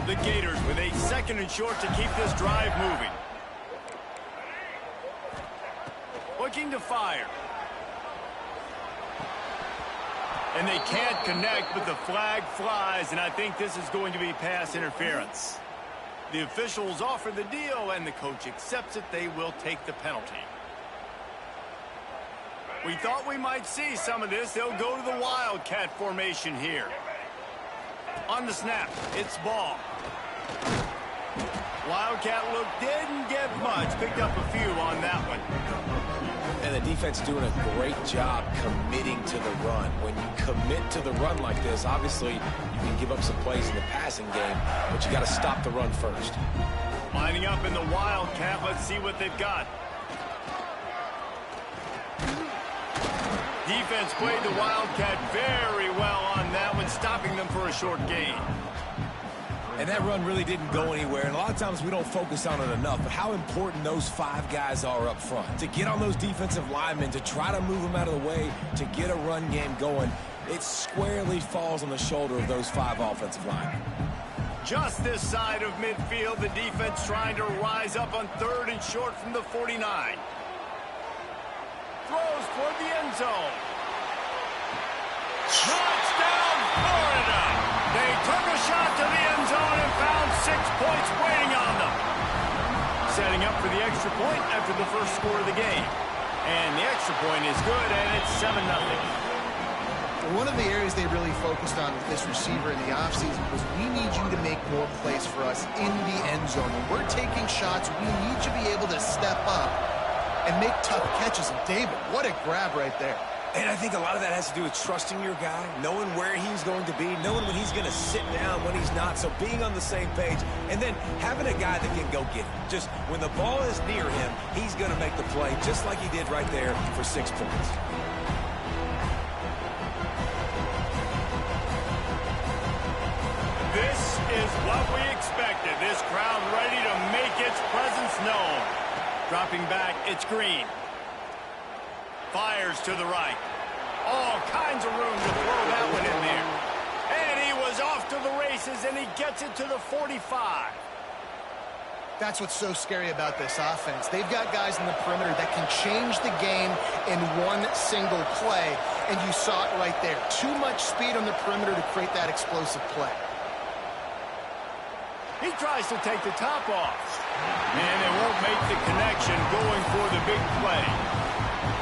The Gators with a 2nd and short to keep this drive moving. Looking to fire. And they can't connect, but the flag flies, and I think this is going to be pass interference. The officials offer the deal, and the coach accepts it. They will take the penalty. We thought we might see some of this. They'll go to the Wildcat formation here. On the snap, it's ball. Wildcat look didn't get much. Picked up a few on that one. And the defense doing a great job committing to the run. When you commit to the run like this, obviously you can give up some plays in the passing game, but you got to stop the run first. Lining up in the Wildcat. Let's see what they've got. Defense played the Wildcat very well on that one, stopping them for a short gain. And that run really didn't go anywhere, and a lot of times we don't focus on it enough, but how important those 5 guys are up front. To get on those defensive linemen, to try to move them out of the way, to get a run game going, it squarely falls on the shoulder of those 5 offensive linemen. Just this side of midfield, the defense trying to rise up on 3rd and short from the 49. Throws toward the end zone. Touchdown, Florida! They took a shot to the end zone and found 6 points waiting on them. Setting up for the extra point after the first score of the game. And the extra point is good, and it's 7-0. One of the areas they really focused on with this receiver in the offseason was we need you to make more plays for us in the end zone. When we're taking shots, we need you to be able to step up and make tough catches. And David, what a grab right there. And I think a lot of that has to do with trusting your guy, knowing where he's going to be, knowing when he's going to sit down, when he's not, so being on the same page, and then having a guy that can go get it. Just when the ball is near him, he's going to make the play, just like he did right there for 6 points. This is what we expected. This crowd ready to make its presence known. Dropping back, it's Green. Fires to the right. All kinds of room to throw that one in there. And he was off to the races, and he gets it to the 45. That's what's so scary about this offense. They've got guys in the perimeter that can change the game in one single play, and you saw it right there. Too much speed on the perimeter to create that explosive play. He tries to take the top off. And it won't make the connection going for the big play.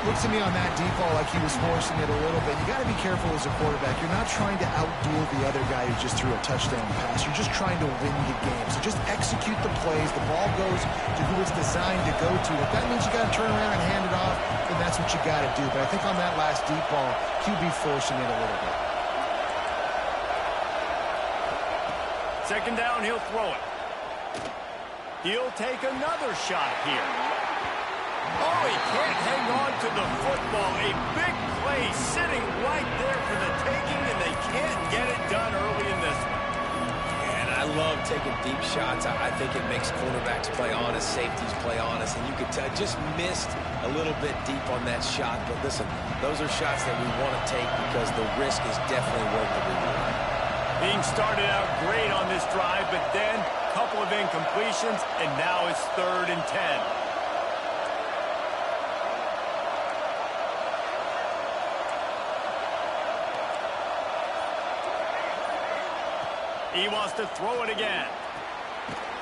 Looks to me on that deep ball like he was forcing it a little bit. You got to be careful as a quarterback. You're not trying to outduel the other guy who just threw a touchdown pass. You're just trying to win the game. So just execute the plays. The ball goes to who it's designed to go to. If that means you got to turn around and hand it off, then that's what you got to do. But I think on that last deep ball, QB forcing it a little bit. 2nd down, he'll throw it. He'll take another shot here. Oh, he can't hang on to the football. A big play sitting right there for the taking, and they can't get it done early in this one. And I love taking deep shots. I think it makes quarterbacks play honest, safeties play honest, and you could tell just missed a little bit deep on that shot. But listen, those are shots that we want to take because the risk is definitely worth the reward. Being started out great on this drive, but then a couple of incompletions, and now it's 3rd and 10. He wants to throw it again.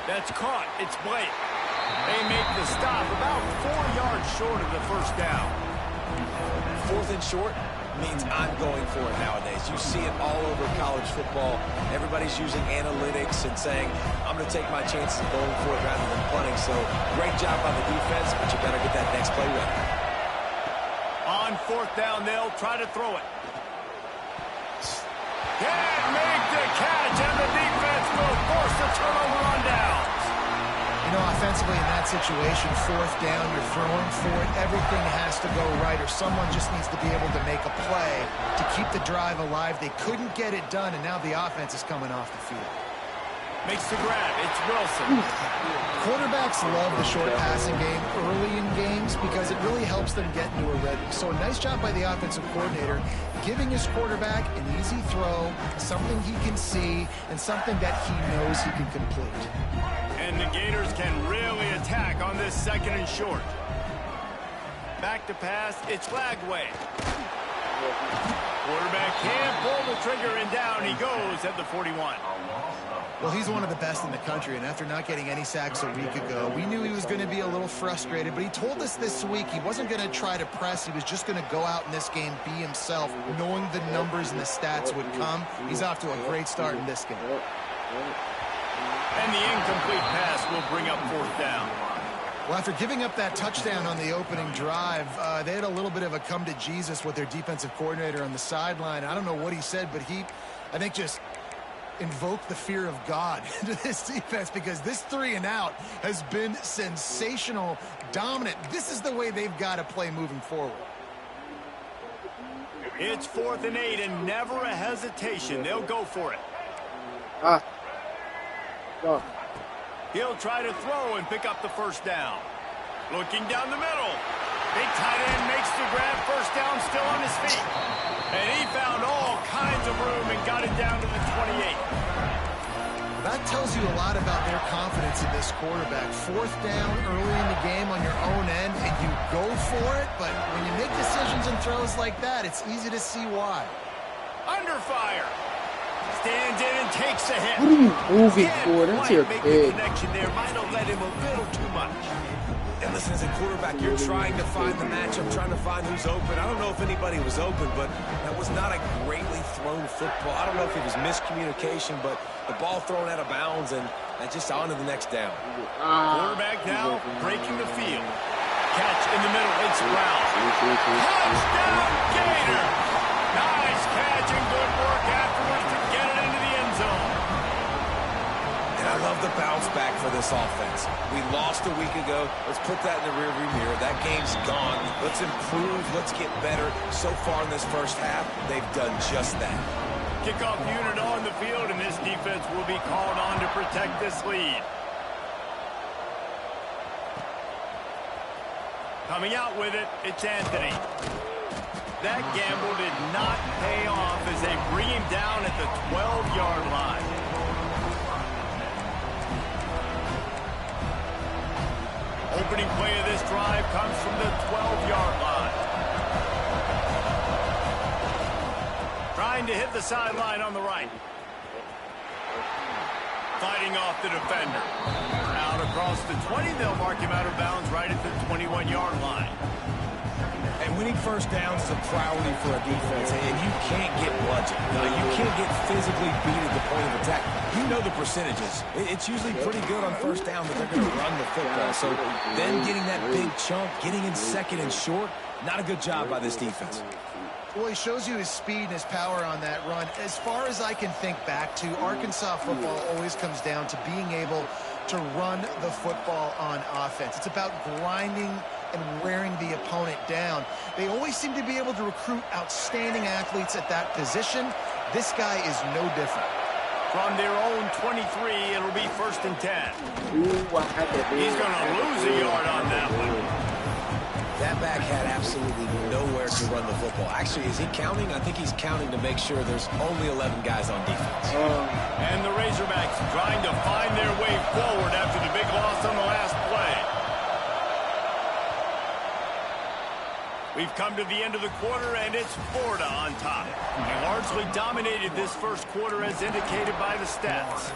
That's caught. It's Blake. They make the stop about 4 yards short of the first down. 4th and short means I'm going for it nowadays. You see it all over college football. Everybody's using analytics and saying, I'm going to take my chances of going for it rather than punting. So great job on the defense, but you better get that next play ready. On 4th down, they'll try to throw it. Can't make the catch, and the defense will force the turnover on downs. You know, offensively in that situation, 4th down, you're throwing for it. Everything has to go right, or someone just needs to be able to make a play to keep the drive alive. They couldn't get it done, and now the offense is coming off the field. Makes the grab. It's Wilson. Quarterbacks love the short passing game early in games because it really helps them get into a rhythm. So a nice job by the offensive coordinator giving his quarterback an easy throw, something he can see, and something that he knows he can complete. And the Gators can really attack on this 2nd and short. Back to pass. It's Lagway. Quarterback can't pull the trigger, and down he goes at the 41. Well, he's one of the best in the country, and after not getting any sacks a week ago, we knew he was going to be a little frustrated, but he told us this week he wasn't going to try to press. He was just going to go out in this game, be himself, knowing the numbers and the stats would come. He's off to a great start in this game. And the incomplete pass will bring up 4th down. Well, after giving up that touchdown on the opening drive, they had a little bit of a come to Jesus with their defensive coordinator on the sideline. I don't know what he said, but I think, just invoke the fear of God into this defense, because this 3-and-out has been sensational, dominant. This is the way they've got to play moving forward. It's 4th and 8 and never a hesitation. They'll go for it. Go. He'll try to throw and pick up the 1st down. Looking down the middle. Big tight end makes the grab. 1st down, still on his feet. And he found all kinds of room and got it down to the 28. That tells you a lot about their confidence in this quarterback. 4th down early in the game on your own end, and you go for it. But when you make decisions and throws like that, it's easy to see why. Under fire. Stands in and takes a hit. What are you moving for? That's your big. Connection there might have let him a little too much. And listen, as a quarterback, you're trying to find the matchup, trying to find who's open. I don't know if anybody was open, but that was not a greatly thrown football. I don't know if it was miscommunication, but the ball thrown out of bounds and just on to the next down. Quarterback now breaking the field. Catch in the middle. It's Brown. Touchdown, Gator. Nice catch and good work afterwards to get it into the end zone. And I love the bounce back for this offense. We lost a week ago. Let's put that in the rearview mirror. That game's gone. Let's improve. Let's get better. So far in this first half, they've done just that. Kickoff unit on the field, and this defense will be called on to protect this lead. Coming out with it, it's Anthony. That gamble did not pay off as they bring him down at the 12-yard line. Opening play of this drive comes from the 12-yard line. Trying to hit the sideline on the right. Fighting off the defender. Out across the 20, they'll mark him out of bounds right at the 21-yard line. And winning 1st downs is a priority for a defense, and you can't get bludgeoned. You can't get physically beat at the point of attack. You know the percentages. It's usually pretty good on 1st down that they're going to run the football. So then getting that big chunk, getting in 2nd and short, not a good job by this defense. Well, he shows you his speed and his power on that run. As far as I can think back to, Arkansas football always comes down to being able to run the football on offense. It's about grinding and wearing the opponent down. They always seem to be able to recruit outstanding athletes at that position. This guy is no different. From their own 23, it'll be 1st and 10. He's going to lose a yard on that one. That back had absolutely nowhere to run the football. Actually, is he counting? I think he's counting to make sure there's only 11 guys on defense. And the Razorbacks trying to find their way forward after the big loss on the last play. We've come to the end of the quarter, and it's Florida on top. They largely dominated this first quarter as indicated by the stats.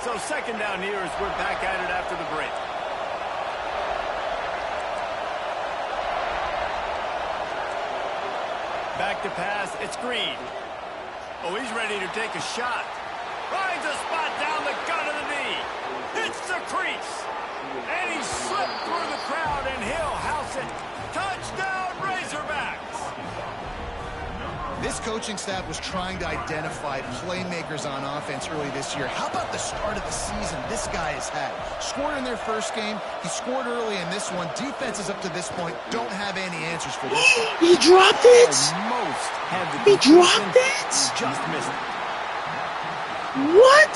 So 2nd down here as we're back at it after the break. Back to pass, it's Green. Oh, he's ready to take a shot. Finds a spot down the gut of the knee. Hits the crease. And he slipped through the crowd, and he'll house it. Touchdown, Razorbacks! This coaching staff was trying to identify playmakers on offense early this year. How about the start of the season this guy has had? Scored in their first game. He scored early in this one. Defenses up to this point don't have any answers for this one. He dropped it! Almost had the He dropped it! Just missed it. What?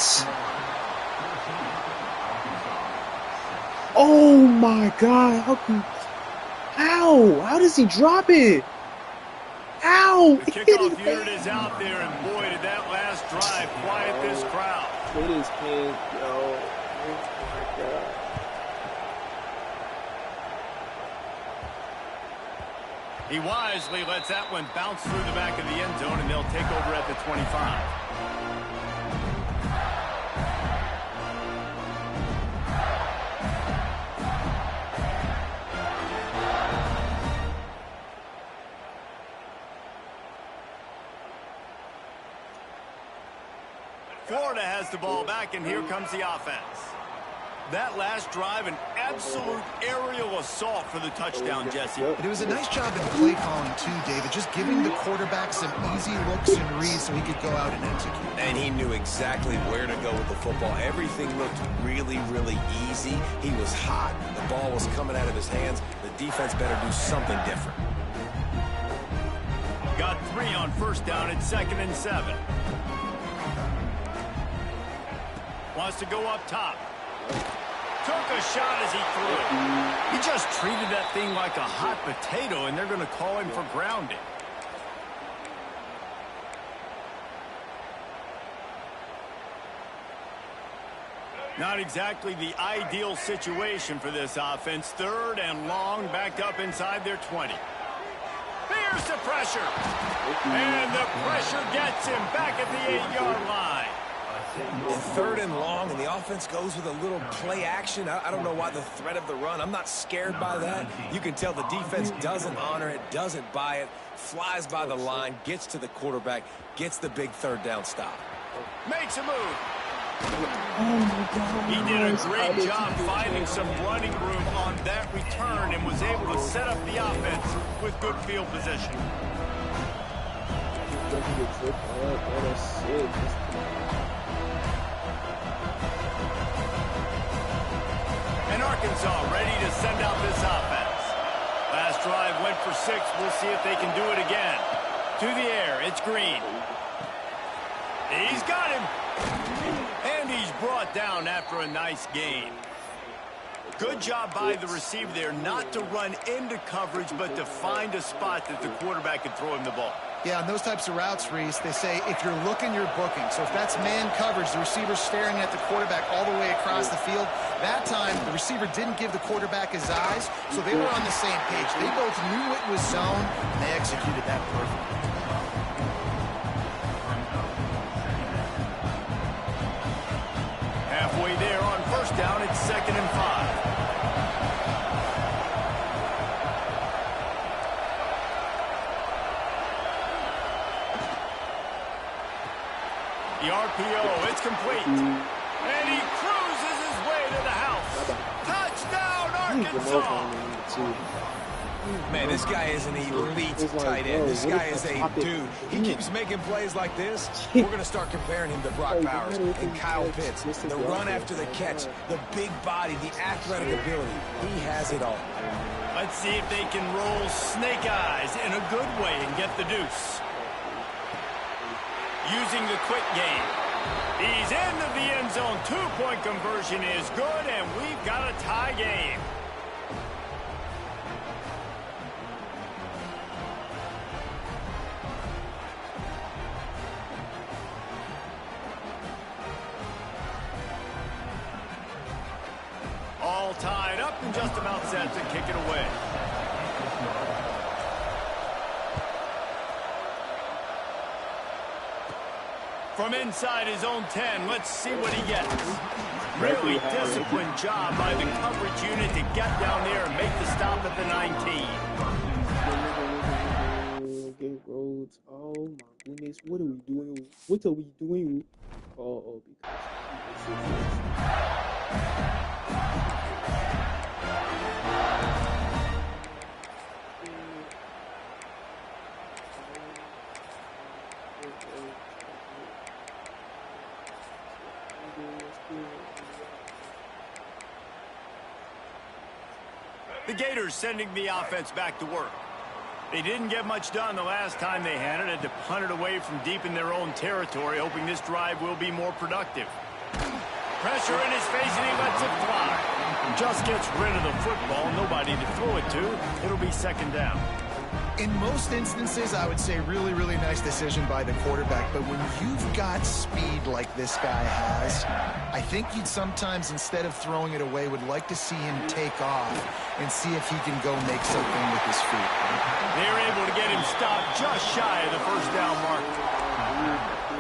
Oh my God! How does he drop it? How? The kickoff unit is out there, and boy, did that last drive quiet this crowd. It is pink, yo. Oh my God. He wisely lets that one bounce through the back of the end zone, and they'll take over at the 25. Florida has the ball back, and here comes the offense. That last drive, an absolute aerial assault for the touchdown, Jesse. It was a nice job in play calling, too, David, just giving the quarterback some easy looks and reads so he could go out and execute. And he knew exactly where to go with the football. Everything looked really, really easy. He was hot. The ball was coming out of his hands. The defense better do something different. Got 3 on first down at 2nd and 7. Wants to go up top. Took a shot as he threw it. He just treated that thing like a hot potato, and they're going to call him for grounding. Not exactly the ideal situation for this offense. 3rd and long, backed up inside their 20. Here's the pressure. And the pressure gets him back at the 8-yard line. 3rd and long, and the offense goes with a little play action. I don't know why the threat of the run. I'm not scared by that. You can tell the defense doesn't honor it, doesn't buy it, flies by the line, gets to the quarterback, gets the big 3rd down stop. Makes a move. Oh my God. He did a great job finding some running room on that return and was able to set up the offense with good field position. And Arkansas ready to send out this offense. Last drive went for 6. We'll see if they can do it again. To the air, it's Green. He's got him. And he's brought down after a nice gain. Good job by the receiver there not to run into coverage, but to find a spot that the quarterback can throw him the ball. Yeah, on those types of routes, Reese, they say if you're looking, you're booking. So if that's man coverage, the receiver's staring at the quarterback all the way across the field. That time, the receiver didn't give the quarterback his eyes, so they were on the same page. They both knew it was zone, and they executed that perfectly. Halfway there on first down, it's 2nd and 5. The RPO, it's complete. And he cruises his way to the house. Touchdown, Arkansas! Man, this guy is an elite tight end. This guy is a dude. He keeps making plays like this. We're going to start comparing him to Brock Bowers and Kyle Pitts. The run after the catch, the big body, the athletic ability. He has it all. Let's see if they can roll snake eyes in a good way and get the deuce. Using the quick game. He's into the end zone. 2-point conversion is good, and we've got a tie game. All tied up and just about set to kick it away. From inside his own 10, let's see what he gets. Really disciplined job by the coverage unit to get down there and make the stop at the 19. Get roads. Oh my goodness. What are we doing? What are we doing? Oh, because Gators sending the offense back to work. They didn't get much done the last time they had it. Had to punt it away from deep in their own territory, hoping this drive will be more productive. Pressure in his face, and he lets it fly. Just gets rid of the football. Nobody to throw it to. It'll be second down. In most instances, I would say really, really nice decision by the quarterback. But when you've got speed like this guy has, I think you'd sometimes, instead of throwing it away, would like to see him take off and see if he can go make something with his feet. They're able to get him stopped just shy of the first down mark.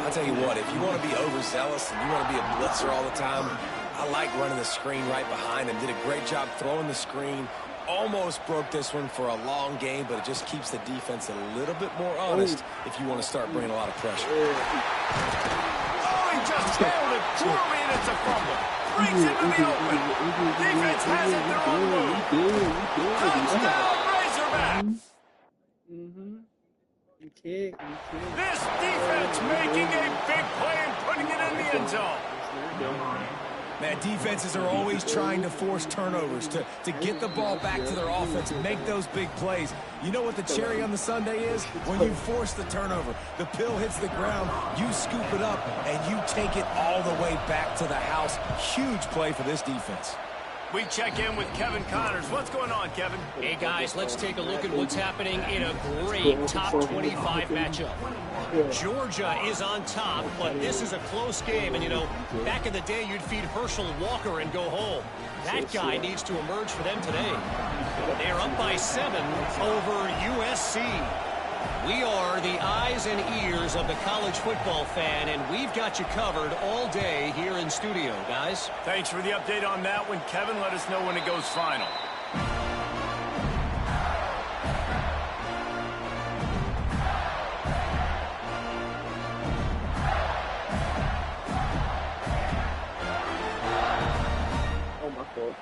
I'll tell you what, if you want to be overzealous and you want to be a blitzer all the time, I like running the screen right behind him. Did a great job throwing the screen. Almost broke this one for a long game, but it just keeps the defense a little bit more honest if you want to start bringing a lot of pressure. Oh, he just tailed it poorly, and it's a fumble. Brings him to the open. Defense has it their own move. Touchdown, Razorback. This defense making a big play and putting it in the end zone. Man, defenses are always trying to force turnovers to get the ball back to their offense and make those big plays. You know what the cherry on the sundae is? When you force the turnover, the pill hits the ground, you scoop it up, and you take it all the way back to the house. Huge play for this defense. We check in with Kevin Connors. What's going on, Kevin? Hey, guys, let's take a look at what's happening in a great top 25 matchup. Georgia is on top, but this is a close game. And, you know, back in the day, you'd feed Herschel Walker and go home. That guy needs to emerge for them today. They're up by 7 over USC. We are the eyes and ears of the college football fan, and we've got you covered all day here in studio, guys. Thanks for the update on that one, Kevin. Let us know when it goes final. Oh, my fault.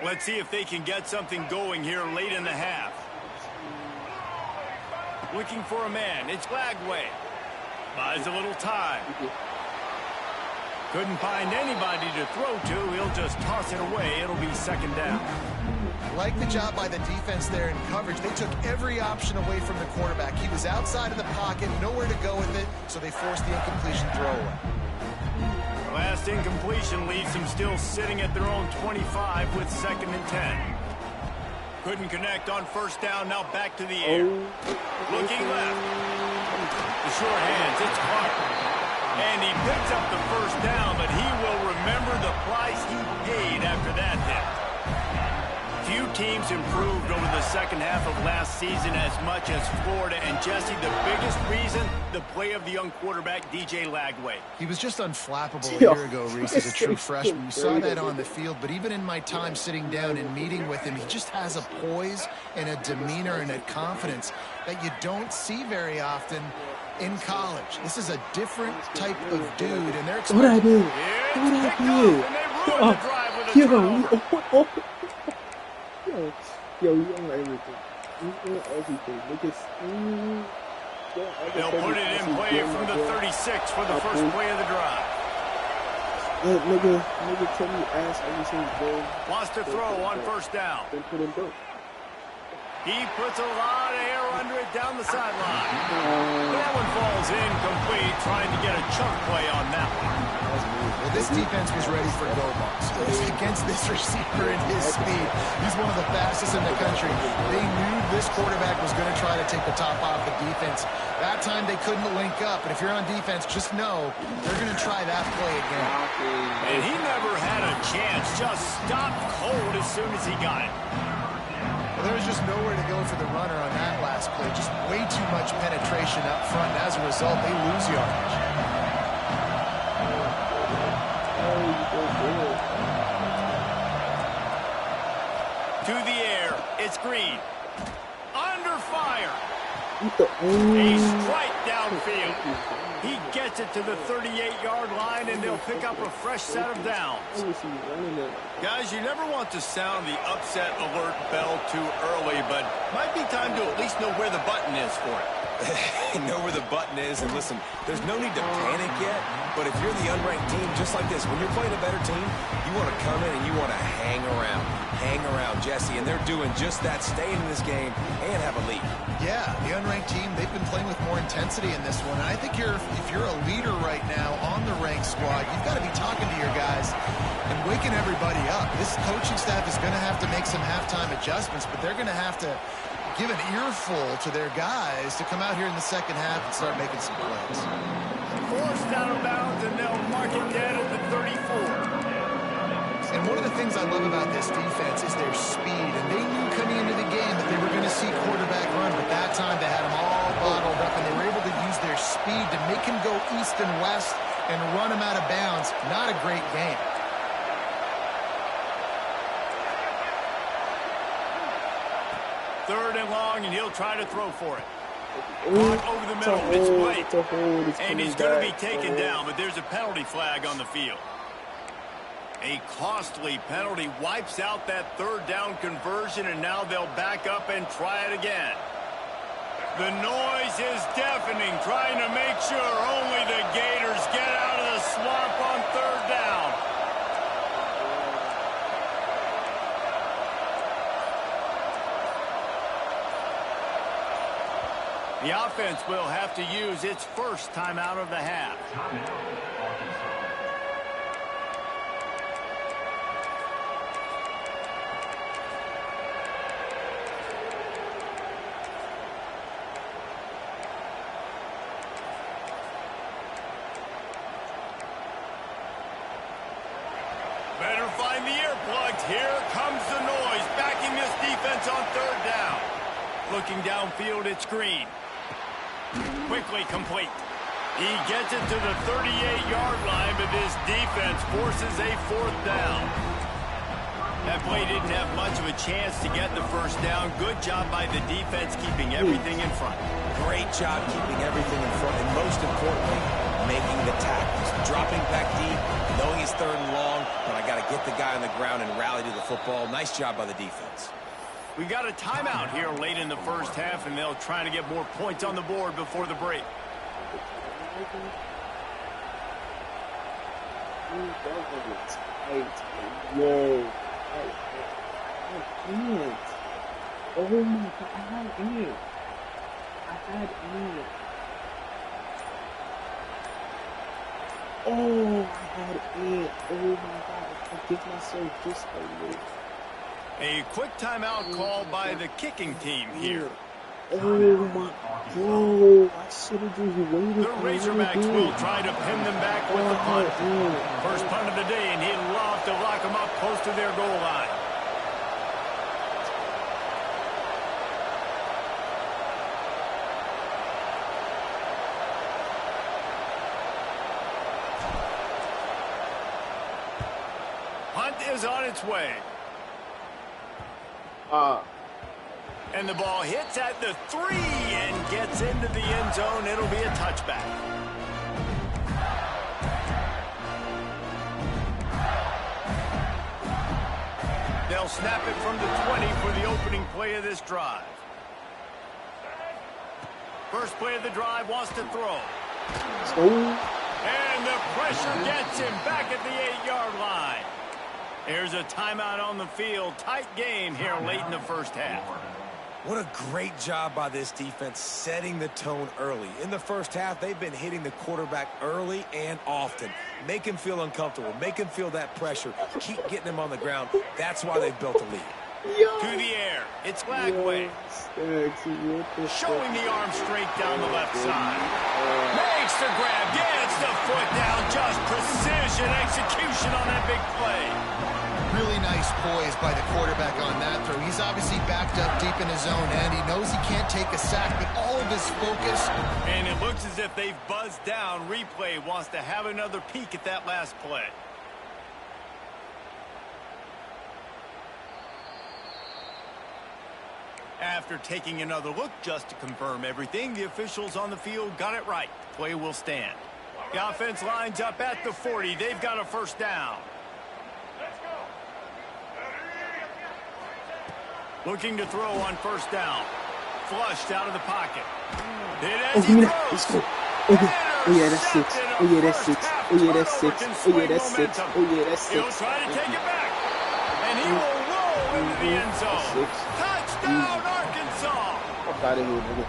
Let's see if they can get something going here late in the half. Looking for a man. It's Lagway. Buys a little time. Couldn't find anybody to throw to. He'll just toss it away. It'll be second down. Like the job by the defense there in coverage. They took every option away from the quarterback. He was outside of the pocket, nowhere to go with it, so they forced the incompletion throwaway. Last incompletion leaves them still sitting at their own 25 with second and 10. Couldn't connect on first down. Now back to the air. Looking left. The short hands. It's Clark. And he picks up the first down, but he will remember the price he paid after that hit. Few teams improved over the second half of last season as much as Florida. And Jesse, the biggest reason, the play of the young quarterback, DJ Lagway. He was just unflappable a year ago, Reese, as a true freshman. You saw that on the field, but even in my time sitting down and meeting with him, he just has a poise and a demeanor and a confidence that you don't see very often in college. This is a different type of dude, and they're expecting... What I did? What I did? And they ruined the drive with a turnover. Yo, we own everything. We own everything. Niggas. They'll put it in play from the 36 for the first play of the drive. Nigga tell me ass every single day. Wants to throw on first down. Then put him down. He puts a lot of air under it down the sideline. That one falls incomplete, trying to get a chunk play on that one. Well, this defense was ready for go balls. Against this receiver and his speed, he's one of the fastest in the country. They knew this quarterback was going to try to take the top off the defense. That time they couldn't link up, and if you're on defense, just know they're going to try that play again. And he never had a chance, just stopped cold as soon as he got it. Well, there was just nowhere to go for the runner on that last play. Just way too much penetration up front, and as a result, they lose yardage. To the air, it's Green. Under fire. A strike downfield. He gets it to the 38-yard line, and they'll pick up a fresh set of downs. Guys, you never want to sound the upset alert bell too early, but might be time to at least know where the button is for it. Know where the button is, and listen, there's no need to panic yet, but if you're the unranked team, just like this, when you're playing a better team, you You want to come in and you want to hang around. Hang around, Jesse, and they're doing just that, staying in this game and have a lead. Yeah, the unranked team, they've been playing with more intensity in this one. And I think if you're a leader right now on the ranked squad, you've got to be talking to your guys and waking everybody up. This coaching staff is going to have to make some halftime adjustments, but they're going to have to give an earful to their guys to come out here in the second half and start making some plays. Forced out of bounds, and they'll mark it dead at the 34. And one of the things I love about this defense is their speed. And they knew coming into the game that they were going to see quarterback run, but that time they had them all bottled up, and they were able to use their speed to make him go east and west and run him out of bounds. Not a great game. Third and long, and he'll try to throw for it. Over the middle, it's late. And he's going to be taken down, but there's a penalty flag on the field. A costly penalty wipes out that third down conversion, and now they'll back up and try it again. The noise is deafening, trying to make sure only the Gators get out of the swamp on third down. The offense will have to use its first timeout of the half. Better find the earplugs. Here comes the noise, backing this defense on third down. Looking downfield, it's Green. Quickly complete. He gets it to the 38-yard line, but this defense forces a fourth down. That play didn't have much of a chance to get the first down. Good job by the defense keeping everything in front. Great job keeping everything in front, and most importantly, making the tackles. Dropping back deep, knowing it's third and long, but I got to get the guy on the ground and rally to the football. Nice job by the defense. We got a timeout here late in the first half, and they'll try to get more points on the board before the break. Whoa. I can't. Oh my god, I had it. Oh, I had it. Oh my god, I give myself just a little. A quick timeout called by the kicking team here. Oh my god, I should have just waited. The Razorbacks will try to pin them back with the punt. First punt of the day, and he'd love to lock them up close to their goal line. Punt is on its way. And the ball hits at the 3 and gets into the end zone. It'll be a touchback. They'll snap it from the 20 for the opening play of this drive. First play of the drive, wants to throw. And the pressure gets him back at the 8-yard line. There's a timeout on the field. Tight game here late in the first half. What a great job by this defense setting the tone early. In the first half, they've been hitting the quarterback early and often. Make him feel uncomfortable. Make him feel that pressure. Keep getting him on the ground. That's why they've built a lead. To the air. It's Lagway. Showing the arm straight down the left side. Makes the grab. Gets the foot down. Just precision execution on that big play. Really nice poise by the quarterback on that throw. He's obviously backed up deep in his own end. He knows he can't take a sack, but all of his focus. And it looks as if they've buzzed down. Replay wants to have another peek at that last play. After taking another look just to confirm everything, the officials on the field got it right. Play will stand. The offense lines up at the 40. They've got a first down. Looking to throw on first down. Flushed out of the pocket. Hit as he throws. Oh yeah, that's 6. Oh yeah, that's 6. Oh yeah, that's 6. Oh yeah, that's 6. Oh yeah, that's 6. He'll try to take it back. And he will roll into the end zone. Touchdown, Arkansas! Fuck out of here, nigga.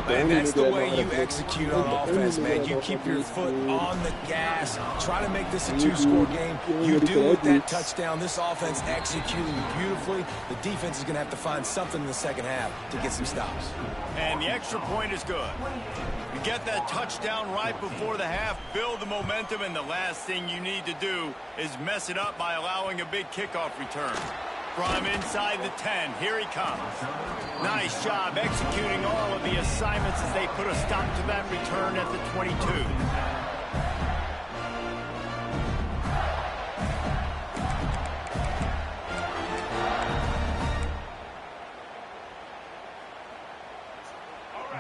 Man, that's the way you execute on offense, man. You keep your foot on the gas. Try to make this a 2-score game. You do with that touchdown. This offense executing beautifully. The defense is going to have to find something in the second half to get some stops. And the extra point is good. You get that touchdown right before the half, build the momentum, and the last thing you need to do is mess it up by allowing a big kickoff return. From inside the 10, here he comes. Nice job executing all of the assignments as they put a stop to that return at the 22.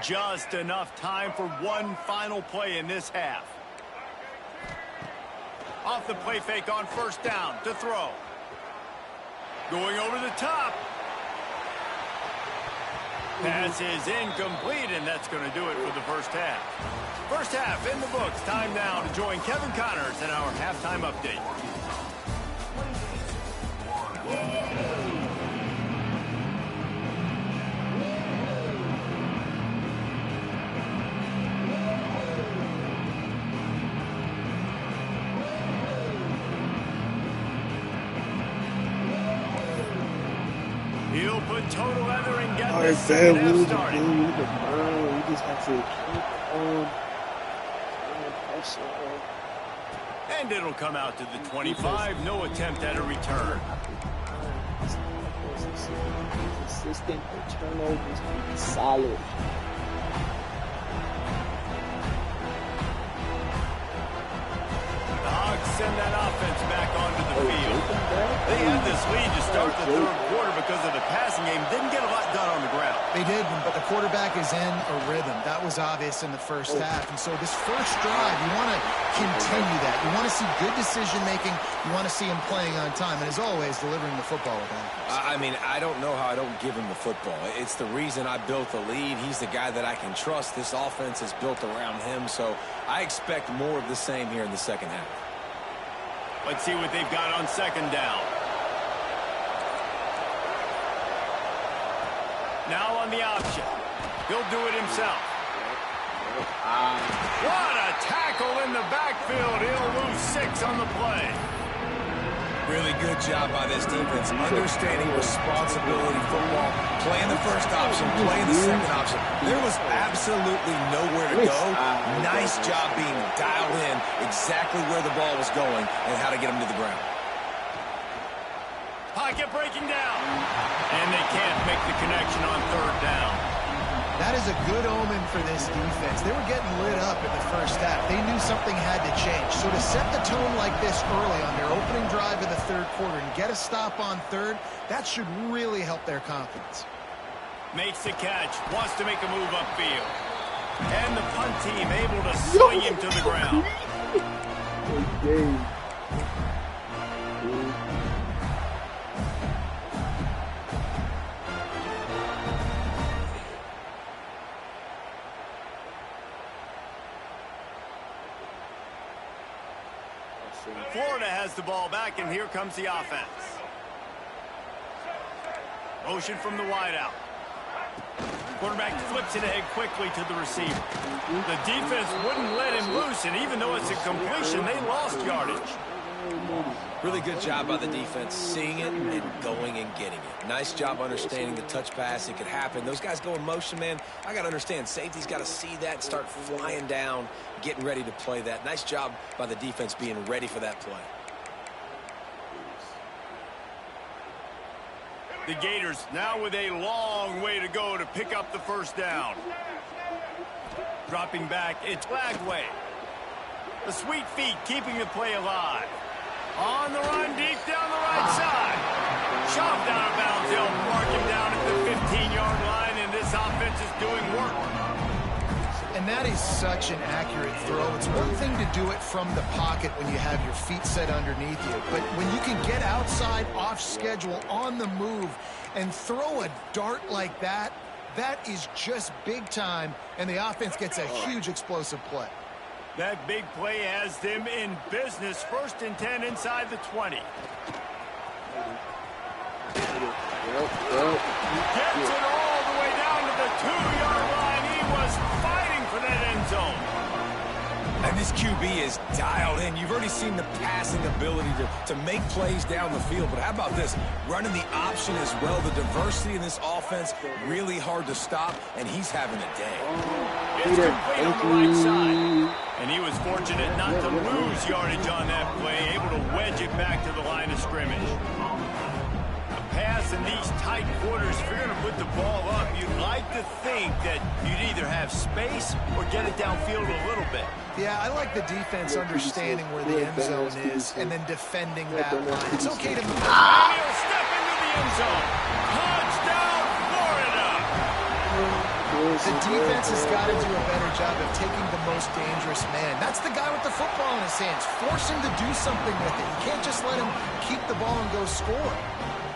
Just enough time for one final play in this half. Off the play fake on first down to throw. Going over the top. Pass is incomplete, and that's going to do it for the first half. First half in the books. Time now to join Kevin Connors in our halftime update. He'll put total leather and get this second half started. We just have to keep on pressure. And it'll come out to the 25. No attempt at a return. Consistent turnovers, solid. The Hogs send that offense back onto the field. They had this lead to start the third quarter because of the passing game. Didn't get a lot done on the ground. They did, but the quarterback is in a rhythm. That was obvious in the first half. And so this first drive, you want to continue that. You want to see good decision-making. You want to see him playing on time. And as always, delivering the football with accuracy. I mean, I don't know how I don't give him the football. It's the reason I built the lead. He's the guy that I can trust. This offense is built around him. So I expect more of the same here in the second half. Let's see what they've got on second down. Now on the option. He'll do it himself. What a tackle in the backfield. He'll lose 6 on the play. Really good job by this defense. Understanding responsibility football. Playing the first option, playing the second option. There was absolutely nowhere to go. Nice job being dialed in exactly where the ball was going and how to get him to the ground. Pocket breaking down. And they can't make the connection on third down. That is a good omen for this defense. They were getting lit up in the first half. They knew something had to change. So to set the tone like this early on their opening drive of the third quarter and get a stop on third, that should really help their confidence. Makes the catch. Wants to make a move upfield. And the punt team able to swing him to the ground. Florida has the ball back, and here comes the offense. Motion from the wideout. Quarterback flips it ahead quickly to the receiver. The defense wouldn't let him loose, and even though it's a completion, they lost yardage. Really good job by the defense, seeing it and going and getting it. Nice job understanding the touch pass. It could happen. Those guys go in motion, man. I got to understand. Safety's got to see that and start flying down, getting ready to play that. Nice job by the defense being ready for that play. The Gators now with a long way to go to pick up the first down. Dropping back, it's Lagway. The sweet feet keeping the play alive. On the run, deep down the right side. Shoved out of bounds. They'll mark him down at the 15-yard line, and this offense is doing work. And that is such an accurate throw. It's one thing to do it from the pocket when you have your feet set underneath you, but when you can get outside, off schedule, on the move, and throw a dart like that, that is just big time, and the offense gets a huge explosive play. That big play has them in business. 1st and 10 inside the 20. Gets it all the way down to the 2-yard line. He was fighting for that end zone. And this QB is dialed in. You've already seen the passing ability to make plays down the field. But how about this? Running the option as well. The diversity in this offense, really hard to stop, and he's having a day. It's complete on the right side. And he was fortunate not to lose yardage on that play, able to wedge it back to the line of scrimmage. A pass in these tight quarters, if you're going to put the ball up, you'd like to think that you'd either have space or get it downfield a little bit. Yeah, I like the defense understanding where the end zone is and then defending that line. It's okay to move. He'll step into the end zone. Touchdown, Florida! The defense has got to do a better job of taking the most dangerous man. That's the guy with the football in his hands. Force him to do something with it. You can't just let him keep the ball and go score.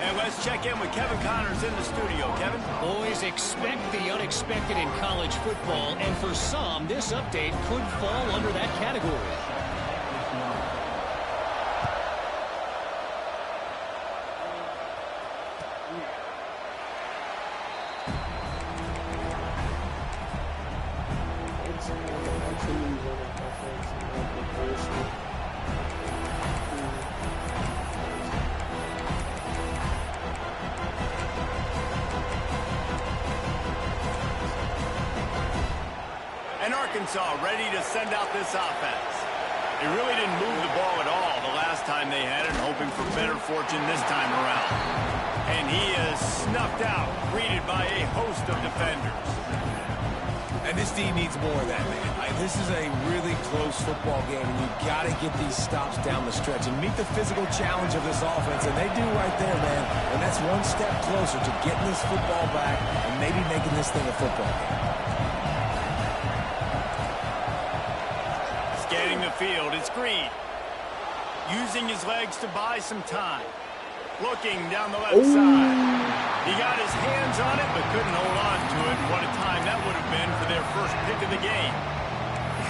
And let's check in with Kevin Connors in the studio. Kevin? Boys, expect the unexpected in college football, and for some, this update could fall under that category. And Arkansas ready to send out this offense. They really didn't move the ball at all the last time they had it, hoping for better fortune this time around. And he is snuffed out, greeted by a host of defenders. And this D needs more of that, man. This is a really close football game, and you've got to get these stops down the stretch and meet the physical challenge of this offense, and they do right there, man. And that's one step closer to getting this football back and maybe making this thing a football game. Scanning the field, it's Green. Using his legs to buy some time. Looking down the left side. He got his hands on it, but couldn't hold on to it. What a time that would have been for their first pick of the game.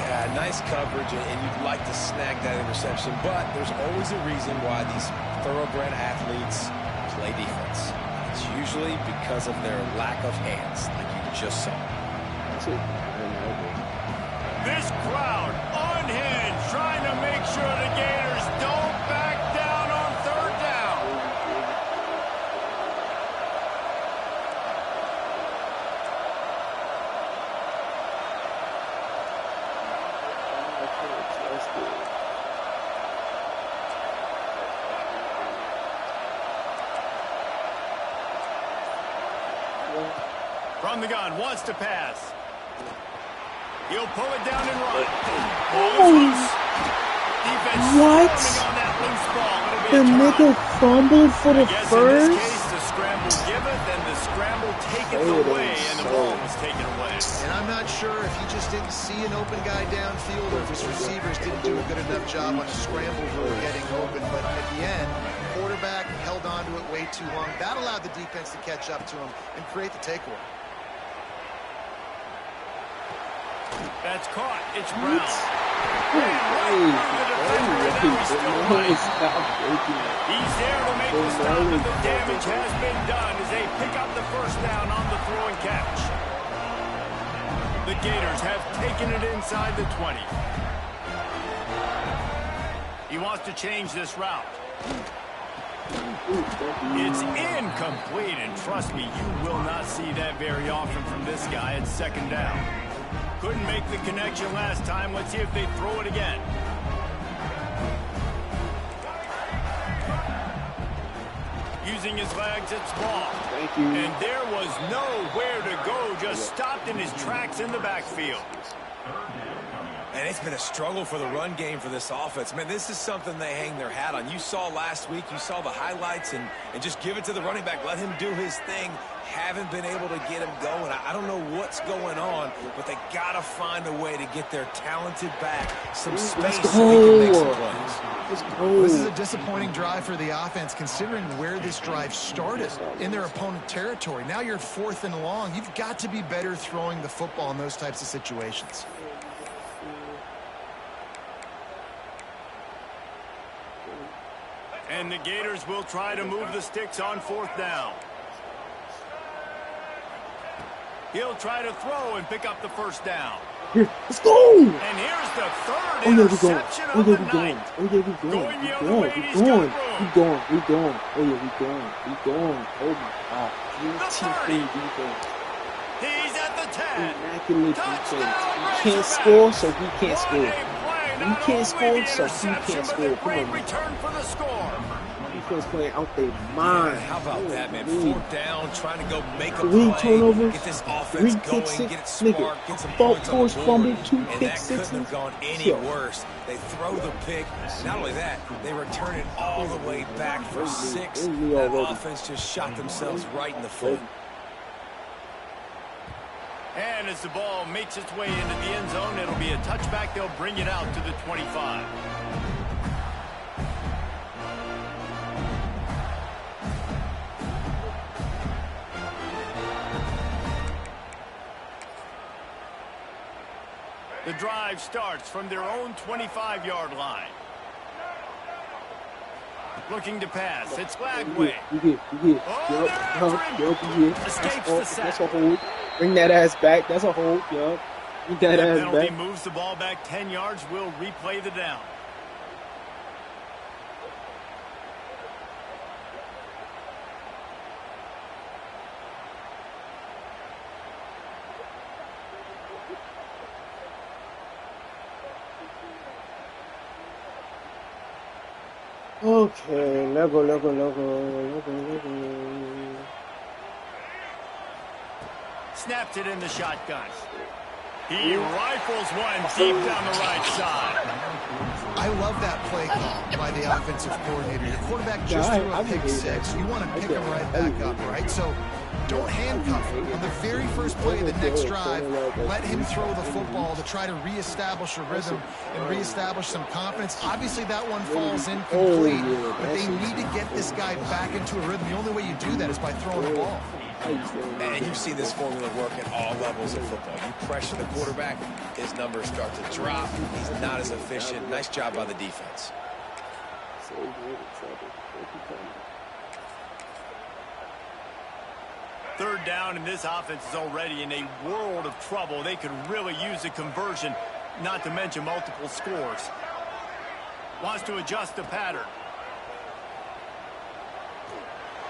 Yeah, nice coverage, and you'd like to snag that interception, but there's always a reason why these thoroughbred athletes play defense. It's usually because of their lack of hands, like you just saw. This crowd unhinged, trying to make sure the Gators don't back down on 3rd down. From the gun, wants to pass. He'll pull it down and run. Ball is loose. Defense What? swarming on that loose ball. It'll be The a try. nigga fumbled for the I guess first? in this case, the scramble giveth and the scramble taketh away, and the ball was taken away. And I'm not sure if he just didn't see an open guy downfield or if his receivers didn't do a good enough job on a scramble for getting open. But at the end, quarterback held on to it way too long. That allowed the defense to catch up to him and create the takeaway. That's caught. It's Brown. Ran right through the defender, and now he's still right. He's there to make the stop, but the damage has been done as they pick up the first down on the throw and catch. The Gators have taken it inside the 20. He wants to change this route. It's incomplete, and trust me, you will not see that very often from this guy at 2nd down. Couldn't make the connection last time. Let's see if they throw it again. Using his legs, it's ball. Thank you. And there was nowhere to go, just stopped in his tracks in the backfield. And it's been a struggle for the run game for this offense. Man, this is something they hang their hat on. You saw last week, you saw the highlights, and just give it to the running back. Let him do his thing. Haven't been able to get him going. I don't know what's going on, but they got to find a way to get their talented back some space so he can make some plays. This is a disappointing drive for the offense, considering where this drive started, in their opponent territory. Now you're 4th and long. You've got to be better throwing the football in those types of situations. And the Gators will try to move the sticks on 4th down. He'll try to throw and pick up the 1st down. Here, let's go! And here's the 3rd interception of the night. Oh yeah, we going. the other way, he's got room. We going. Oh yeah, we going. Oh my God. The 30. Defense. He's at the 10. Immaculate defense. Touchdown, We can't Razorbacks. score, so we can't What score. a play. We Not can't only score, the so we interception, can't but score. the Come great on. return for the score. Defense playing out their mind. How about that, man? Ooh. 4th down, trying to go make a 3 play, turnovers, get this 3 offense pick going, six, get it nigga. sparked, get some Fault points on the force board, fumble, 2 and pick that sixes. couldn't have gone any Yo. worse. They throw the pick. Not only that, they return it all the way back for 6. That offense just shot themselves right in the foot. And as the ball makes its way into the end zone, it'll be a touchback. They'll bring it out to the 25. The drive starts from their own 25-yard line. Looking to pass. It's Lagway. You get. Escapes the sack. That's a hold. Bring that ass back. That's a hold. Yup. Get that ass Penalty back. moves the ball back 10 yards. We'll replay the down. Okay, Lego. Snaps it in the shotgun. He rifles one deep down the right side. I love that play call by the offensive coordinator. Your quarterback just threw a pick 6. You want to pick him right back up, right? So don't handcuff him. On the very first play of the next drive, let him throw the football to try to reestablish a rhythm and reestablish some confidence. Obviously, that one falls incomplete, but they need to get this guy back into a rhythm. The only way you do that is by throwing the ball. And you've seen this formula work at all levels of football. You pressure the quarterback, his numbers start to drop. He's not as efficient. Nice job by the defense. Third down, and this offense is already in a world of trouble. They could really use a conversion, not to mention multiple scores. Wants to adjust the pattern.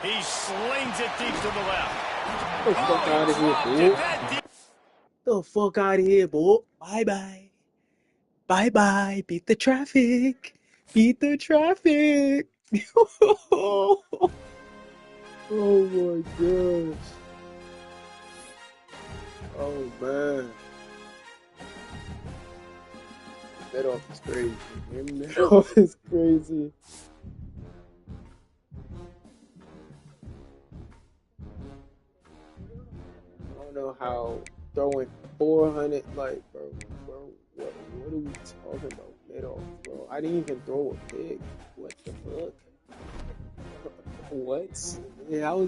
He slings it deep to the left. Get the fuck out of here, boy. The fuck out of here, boy. Bye-bye. Bye-bye. Beat the traffic. Beat the traffic. Oh my gosh. Oh man. That off is crazy. That off is crazy. I don't know how throwing 400, like, bro, what are we talking about? Mid-off, bro. I didn't even throw a pick. What the fuck? What? Yeah, I was